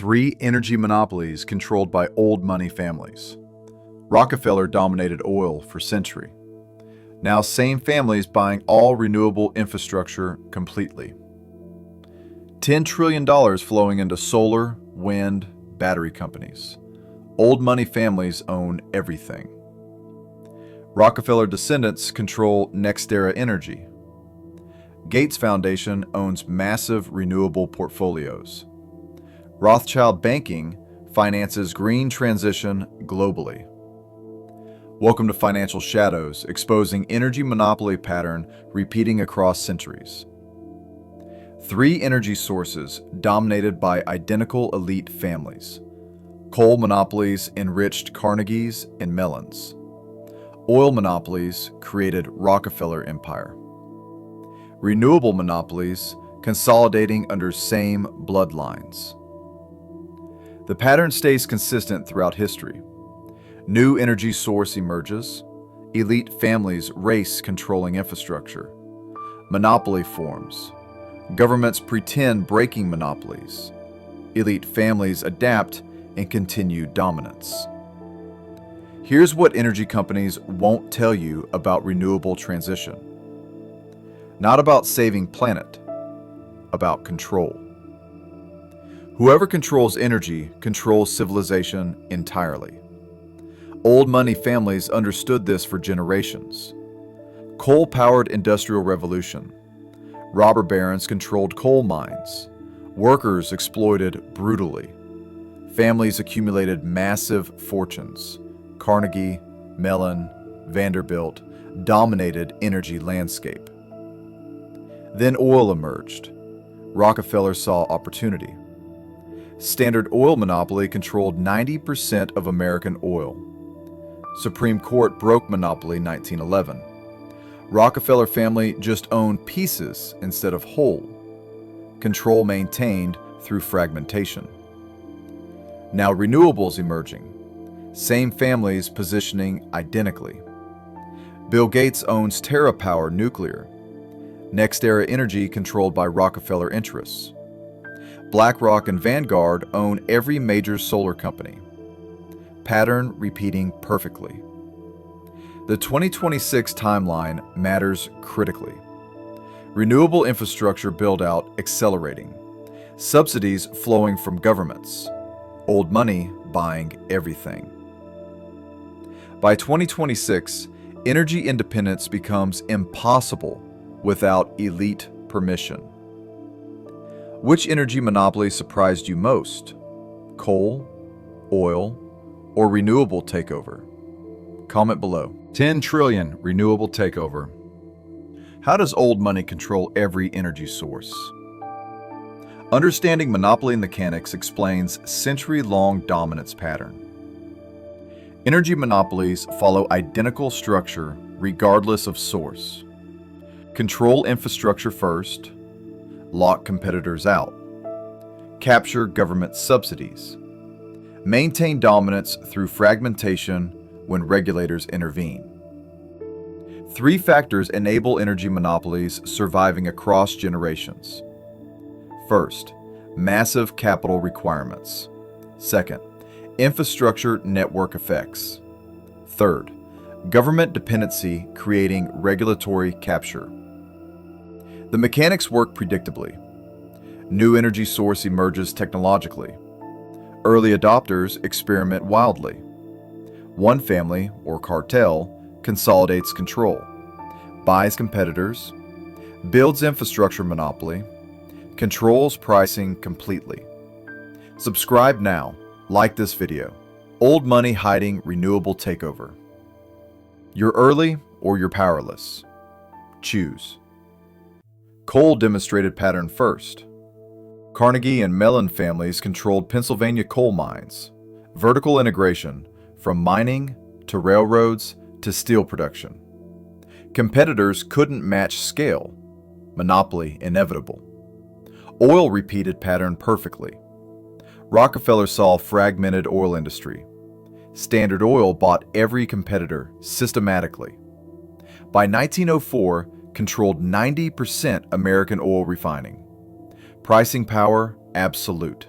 Three energy monopolies controlled by old money families. Rockefeller dominated oil for centuries. Now same families buying all renewable infrastructure completely. $10 trillion flowing into solar, wind, battery companies. Old money families own everything. Rockefeller descendants control NextEra Energy. Gates Foundation owns massive renewable portfolios. Rothschild Banking finances green transition globally. Welcome to Financial Shadows, exposing energy monopoly pattern repeating across centuries. Three energy sources dominated by identical elite families. Coal monopolies enriched Carnegies and Mellons. Oil monopolies created Rockefeller empire. Renewable monopolies consolidating under same bloodlines. The pattern stays consistent throughout history. New energy source emerges. Elite families race controlling infrastructure. Monopoly forms. Governments pretend breaking monopolies. Elite families adapt and continue dominance. Here's what energy companies won't tell you about renewable transition. Not about saving planet, about control. Whoever controls energy controls civilization entirely. Old money families understood this for generations. Coal-powered industrial revolution. Robber barons controlled coal mines. Workers exploited brutally. Families accumulated massive fortunes. Carnegie, Mellon, Vanderbilt dominated energy landscape. Then oil emerged. Rockefeller saw opportunity. Standard Oil monopoly controlled 90% of American oil. Supreme Court broke monopoly 1911. Rockefeller family just owned pieces instead of whole. Control maintained through fragmentation. Now renewables emerging. Same families positioning identically. Bill Gates owns TerraPower Nuclear. NextEra Energy controlled by Rockefeller interests. BlackRock and Vanguard own every major solar company. Pattern repeating perfectly. The 2026 timeline matters critically. Renewable infrastructure build-out accelerating. Subsidies flowing from governments. Old money buying everything. By 2026, energy independence becomes impossible without elite permission. Which energy monopoly surprised you most? Coal, oil, or renewable takeover? Comment below. 10 trillion renewable takeover. How does old money control every energy source? Understanding monopoly mechanics explains century-long dominance pattern. Energy monopolies follow identical structure regardless of source. Control infrastructure first, lock competitors out, capture government subsidies, maintain dominance through fragmentation when regulators intervene. Three factors enable energy monopolies surviving across generations. First, massive capital requirements. Second, infrastructure network effects. Third, government dependency creating regulatory capture. The mechanics work predictably. New energy source emerges technologically. Early adopters experiment wildly. One family, or cartel, consolidates control, buys competitors, builds infrastructure monopoly, controls pricing completely. Subscribe now, like this video. Old money hiding renewable takeover. You're early or you're powerless. Choose. Coal demonstrated pattern first. Carnegie and Mellon families controlled Pennsylvania coal mines. Vertical integration, from mining to railroads to steel production. Competitors couldn't match scale. Monopoly inevitable. Oil repeated pattern perfectly. Rockefeller saw fragmented oil industry. Standard Oil bought every competitor systematically. By 1904, controlled 90% American oil refining. Pricing power, absolute.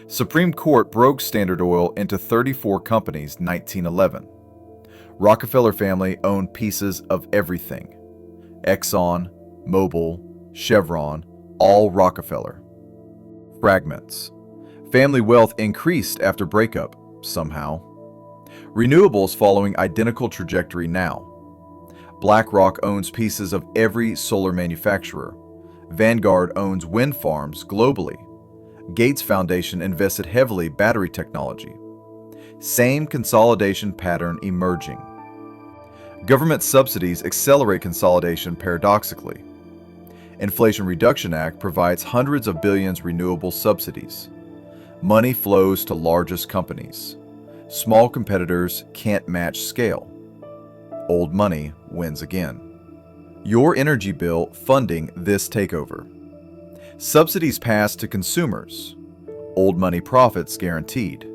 Supreme Court broke Standard Oil into 34 companies 1911. Rockefeller family owned pieces of everything. Exxon, Mobil, Chevron, all Rockefeller. Fragments. Family wealth increased after breakup, somehow. Renewables following identical trajectory now. BlackRock owns pieces of every solar manufacturer. Vanguard owns wind farms globally. Gates Foundation invested heavily battery technology. Same consolidation pattern emerging. Government subsidies accelerate consolidation paradoxically. Inflation Reduction Act provides hundreds of billions renewable subsidies. Money flows to largest companies. Small competitors can't match scale. Old money wins again. Your energy bill funding this takeover. Subsidies passed to consumers. Old money profits guaranteed.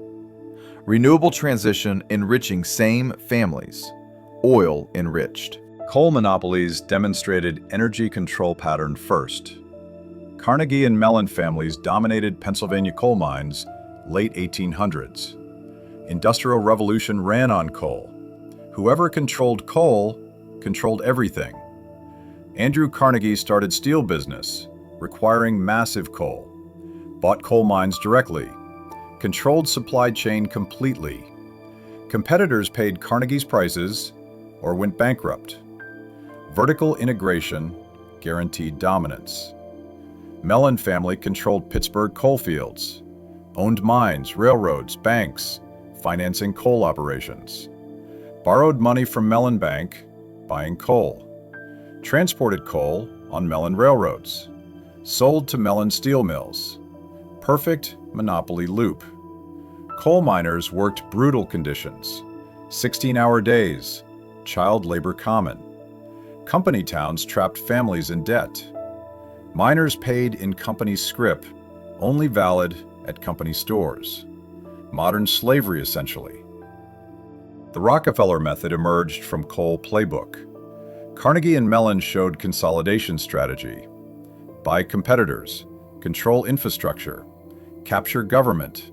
Renewable transition enriching same families. Oil enriched. Coal monopolies demonstrated energy control pattern first. Carnegie and Mellon families dominated Pennsylvania coal mines late 1800s. Industrial Revolution ran on coal. Whoever controlled coal controlled everything. Andrew Carnegie started steel business, requiring massive coal, bought coal mines directly, controlled supply chain completely. Competitors paid Carnegie's prices or went bankrupt. Vertical integration guaranteed dominance. Mellon family controlled Pittsburgh coal fields, owned mines, railroads, banks, financing coal operations. Borrowed money from Mellon Bank, buying coal. Transported coal on Mellon railroads. Sold to Mellon steel mills. Perfect monopoly loop. Coal miners worked brutal conditions. 16-hour days. Child labor common. Company towns trapped families in debt. Miners paid in company scrip, only valid at company stores. Modern slavery, essentially. The Rockefeller method emerged from coal playbook. Carnegie and Mellon showed consolidation strategy. Buy competitors, control infrastructure, capture government,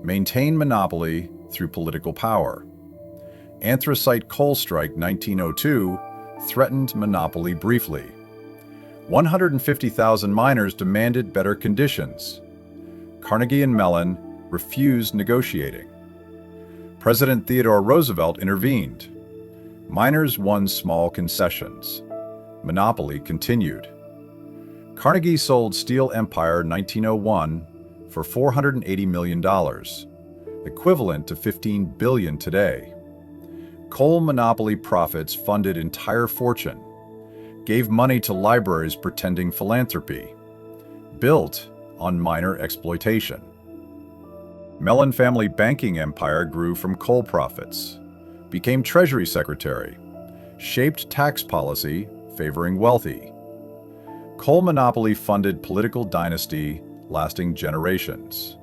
maintain monopoly through political power. Anthracite coal strike 1902 threatened monopoly briefly. 150,000 miners demanded better conditions. Carnegie and Mellon refused negotiating. President Theodore Roosevelt intervened. Miners won small concessions. Monopoly continued. Carnegie sold Steel Empire 1901 for $480 million, equivalent to $15 billion today. Coal monopoly profits funded entire fortune, gave money to libraries pretending philanthropy, built on miner exploitation. Mellon family banking empire grew from coal profits, became Treasury Secretary, shaped tax policy favoring wealthy. Coal monopoly funded political dynasty lasting generations.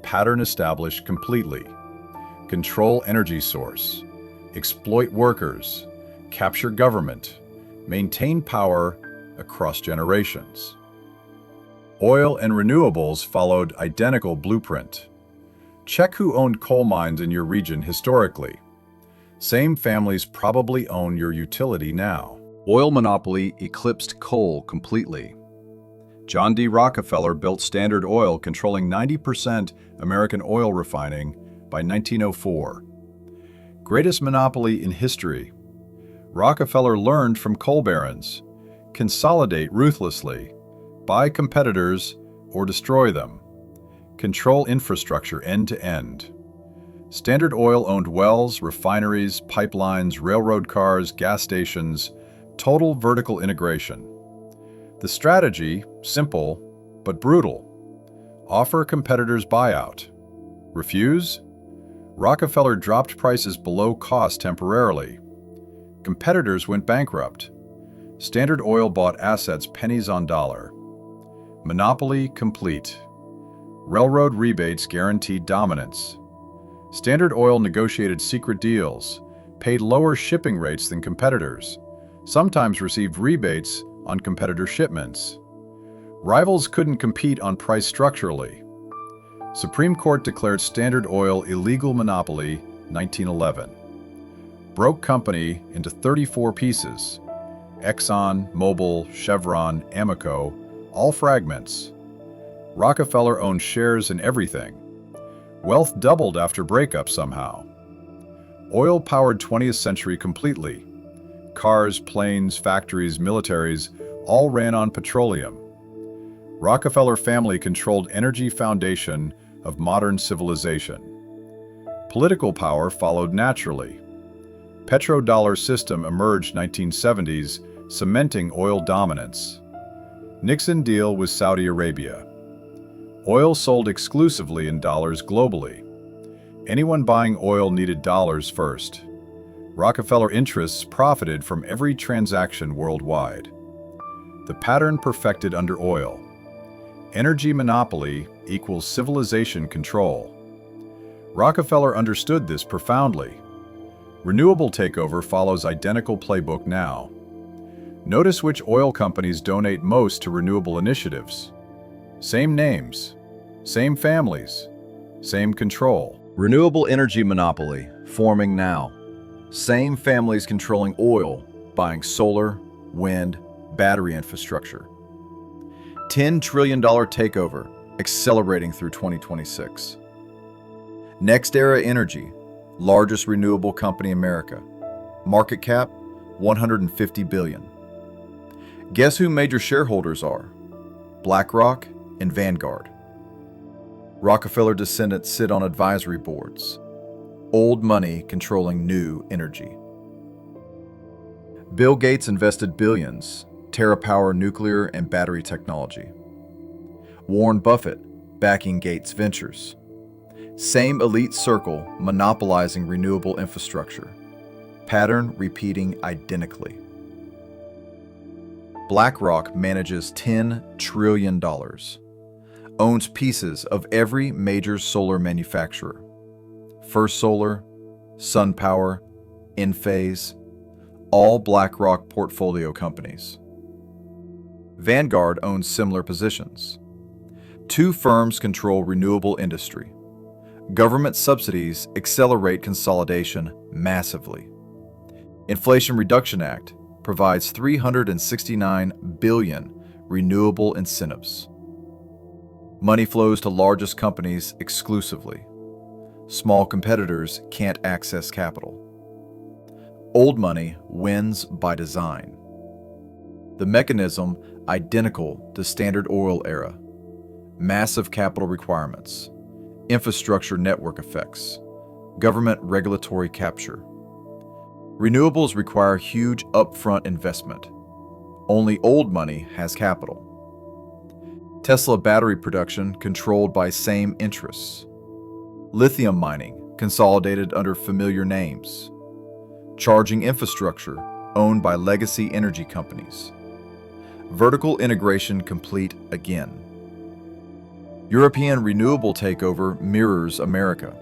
Pattern established completely. Control energy source. Exploit workers. Capture government. Maintain power across generations. Oil and renewables followed identical blueprint. Check who owned coal mines in your region historically. Same families probably own your utility now. Oil monopoly eclipsed coal completely. John D. Rockefeller built Standard Oil, controlling 90% American oil refining by 1904. Greatest monopoly in history. Rockefeller learned from coal barons. Consolidate ruthlessly. Buy competitors or destroy them. Control infrastructure end to end. Standard Oil owned wells, refineries, pipelines, railroad cars, gas stations, total vertical integration. The strategy, simple but brutal. Offer competitors buyout. Refuse? Rockefeller dropped prices below cost temporarily. Competitors went bankrupt. Standard Oil bought assets pennies on dollar. Monopoly complete. Railroad rebates guaranteed dominance. Standard Oil negotiated secret deals, paid lower shipping rates than competitors, sometimes received rebates on competitor shipments. Rivals couldn't compete on price structurally. Supreme Court declared Standard Oil illegal monopoly, 1911. Broke company into 34 pieces. Exxon, Mobil, Chevron, Amoco, all fragments. Rockefeller owned shares in everything. Wealth doubled after breakup somehow. Oil powered 20th century completely. Cars, planes, factories, militaries, all ran on petroleum. Rockefeller family controlled energy foundation of modern civilization. Political power followed naturally. Petrodollar system emerged 1970s, cementing oil dominance. Nixon deal with Saudi Arabia. Oil sold exclusively in dollars globally. Anyone buying oil needed dollars first. Rockefeller interests profited from every transaction worldwide. The pattern perfected under oil. Energy monopoly equals civilization control. Rockefeller understood this profoundly. Renewable takeover follows identical playbook now. Notice which oil companies donate most to renewable initiatives. Same names, same families, same control. Renewable energy monopoly, forming now. Same families controlling oil, buying solar, wind, battery infrastructure. $10 trillion takeover, accelerating through 2026. NextEra Energy, largest renewable company in America. Market cap, $150 billion. Guess who major shareholders are? BlackRock and Vanguard. Rockefeller descendants sit on advisory boards. Old money controlling new energy. Bill Gates invested billions, TerraPower nuclear and battery technology. Warren Buffett backing Gates Ventures. Same elite circle monopolizing renewable infrastructure. Pattern repeating identically. BlackRock manages $10 trillion. Owns pieces of every major solar manufacturer. First Solar, SunPower, Enphase, all BlackRock portfolio companies. Vanguard owns similar positions. Two firms control renewable industry. Government subsidies accelerate consolidation massively. Inflation Reduction Act provides $369 billion renewable incentives. Money flows to largest companies exclusively. Small competitors can't access capital. Old money wins by design. The mechanism identical to Standard Oil era. Massive capital requirements. Infrastructure network effects. Government regulatory capture. Renewables require huge upfront investment. Only old money has capital. Tesla battery production controlled by same interests. Lithium mining consolidated under familiar names. Charging infrastructure owned by legacy energy companies. Vertical integration complete again. European renewable takeover mirrors America.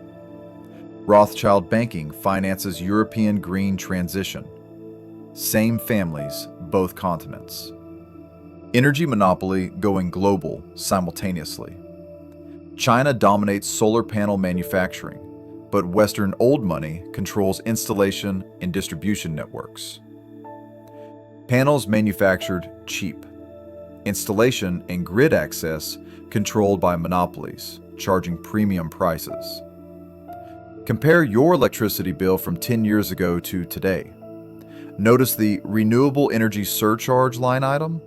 Rothschild banking finances European green transition. Same families, both continents. Energy monopoly going global simultaneously. China dominates solar panel manufacturing, but Western old money controls installation and distribution networks. Panels manufactured cheap. Installation and grid access controlled by monopolies, charging premium prices. Compare your electricity bill from 10 years ago to today. Notice the renewable energy surcharge line item?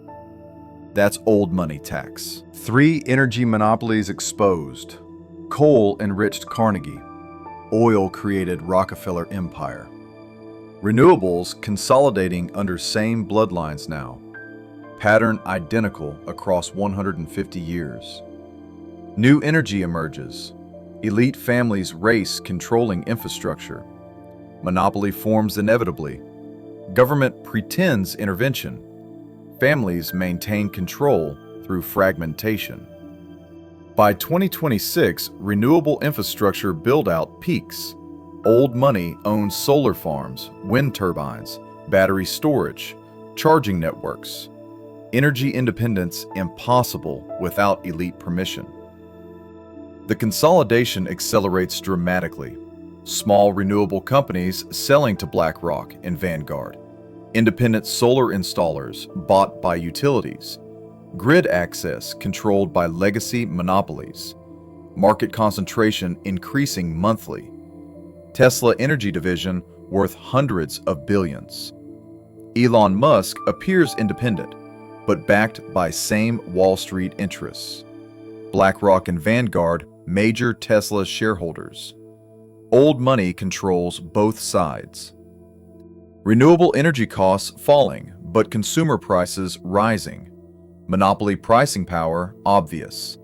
That's old money tax. 3 energy monopolies exposed. Coal enriched Carnegie. Oil created Rockefeller empire. Renewables consolidating under same bloodlines now. Pattern identical across 150 years. New energy emerges. Elite families race controlling infrastructure. Monopoly forms inevitably. Government pretends intervention. Families maintain control through fragmentation. By 2026, renewable infrastructure build-out peaks. Old money owns solar farms, wind turbines, battery storage, charging networks. Energy independence impossible without elite permission. The consolidation accelerates dramatically. Small renewable companies selling to BlackRock and Vanguard, independent solar installers bought by utilities, grid access controlled by legacy monopolies, market concentration increasing monthly, Tesla energy division worth hundreds of billions. Elon Musk appears independent, but backed by same Wall Street interests. BlackRock and Vanguard, major Tesla shareholders. Old money controls both sides. Renewable energy costs falling, but consumer prices rising. Monopoly pricing power obvious.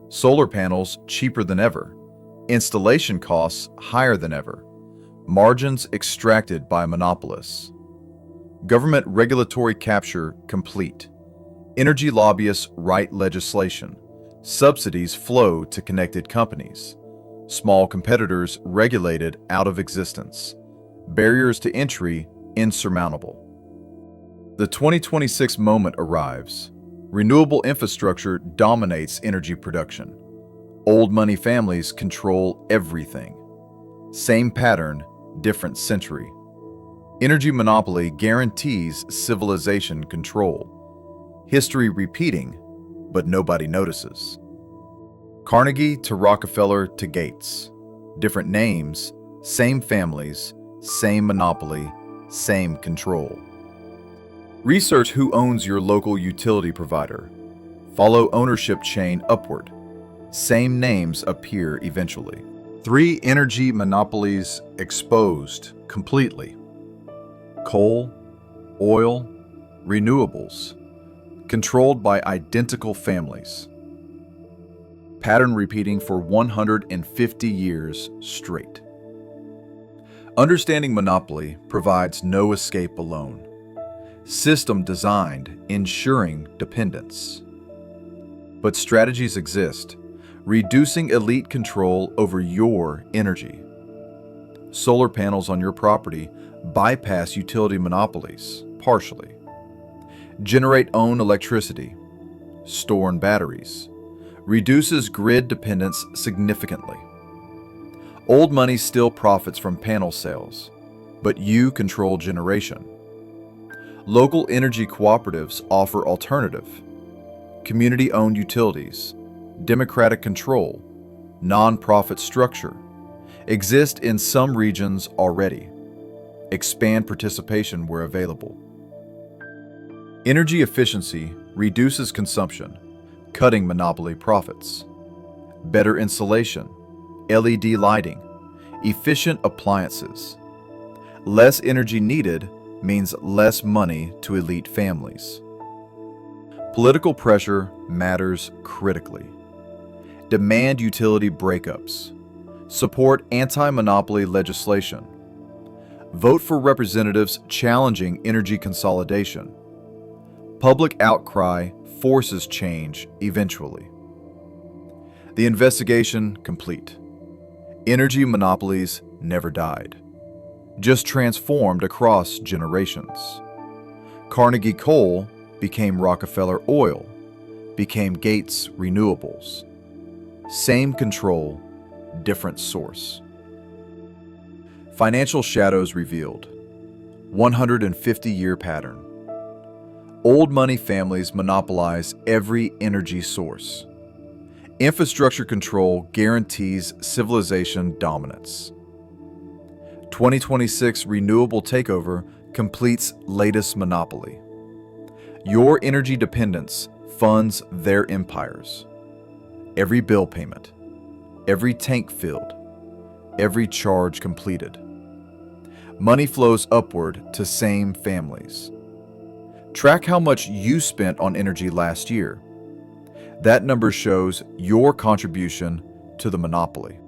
Solar panels cheaper than ever. Installation costs higher than ever. Margins extracted by monopolists. Government regulatory capture complete. Energy lobbyists write legislation. Subsidies flow to connected companies. Small competitors regulated out of existence. Barriers to entry insurmountable. The 2026 moment arrives. Renewable infrastructure dominates energy production. Old money families control everything. Same pattern, different century. Energy monopoly guarantees civilization control. History repeating, but nobody notices. Carnegie to Rockefeller to Gates. Different names, same families, same monopoly, same control. Research who owns your local utility provider. Follow ownership chain upward. Same names appear eventually. 3 energy monopolies exposed completely. Coal, oil, renewables, controlled by identical families. Pattern repeating for 150 years straight. Understanding monopoly provides no escape alone. System designed, ensuring dependence. But strategies exist, reducing elite control over your energy. Solar panels on your property bypass utility monopolies, partially. Generate own electricity, store in batteries, reduces grid dependence significantly. Old money still profits from panel sales, but you control generation. Local energy cooperatives offer alternative. Community-owned utilities, democratic control, non-profit structure, exist in some regions already. Expand participation where available. Energy efficiency reduces consumption, cutting monopoly profits. Better insulation, LED lighting, efficient appliances. Less energy needed means less money to elite families. Political pressure matters critically. Demand utility breakups. Support anti-monopoly legislation. Vote for representatives challenging energy consolidation. Public outcry forces change eventually. The investigation complete. Energy monopolies never died, just transformed across generations. Carnegie Coal became Rockefeller Oil, became Gates Renewables. Same control, different source. Financial shadows revealed. 150-year pattern. Old money families monopolize every energy source. Infrastructure control guarantees civilization dominance. 2026 renewable takeover completes latest monopoly. Your energy dependence funds their empires. Every bill payment, every tank filled, every charge completed. Money flows upward to same families. Track how much you spent on energy last year. That number shows your contribution to the monopoly.